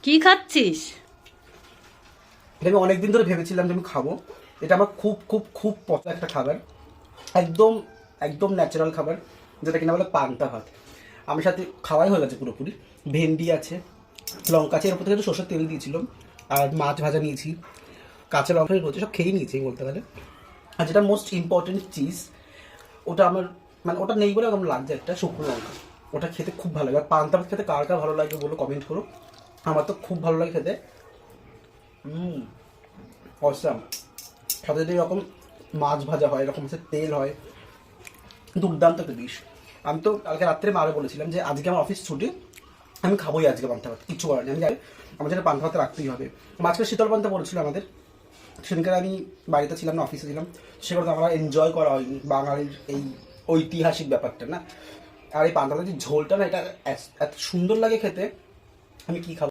কি খাচ্ছিস? এটা আমি অনেকদিন ধরে ভেবেছিলাম যে আমি খাবো। এটা আমার খুব খুব খুব পছন্দের একটা খাবার, একদম একদম ন্যাচারাল খাবার, যেটা কিনা বলে পান্তা ভাত। আমার সাথে খাওয়াই হয়ে গেছে পুরোপুরি। ভেন্ডি আছে, লঙ্কা আছে, এর উপর থেকে একটু সর্ষের তেল দিয়েছিলাম, আর মাছ ভাজা নিয়েছি, কাঁচা লঙ্কা রয়েছে, সব খেয়ে নিয়েছি বলতে গেলে। আর যেটা মোস্ট ইম্পর্টেন্ট চিজ, ওটা আমার মানে ওটা নেই বলে আমার লাগছে একটা শুকনো লঙ্কা। ওটা খেতে খুব ভালো লাগে। আর পান্তা ভাত খেতে কার কার ভালো লাগে বলো, কমেন্ট করো। আমার তো খুব ভালো লাগে খেতে। অসাম। সাথে যদি এরকম মাছ ভাজা হয়, এরকম হচ্ছে তেল হয়, দুর্দান্ত একটা ডিশ। আমি তো কালকে রাত্রে মারে বলেছিলাম যে আজকে আমার অফিস ছুটি, আমি খাবোই আজকে পান্তা ভাত, কিচ্ছু করার নেই। আমি জানি আমার যেটা পান্তা ভাত রাখতেই হবে। মাঝখানে শীতল পান্তা পড়েছিল আমাদের, সেদিনকার আমি বাড়িতে ছিলাম না, অফিসে ছিলাম, সেগুলো তো আমরা এনজয় করা হয়নি বাঙালির এই ঐতিহাসিক ব্যাপারটা না। আর এই পান্তা ভাতের যে ঝোলটা না, এটা এত সুন্দর লাগে খেতে, আমি কি খাবো।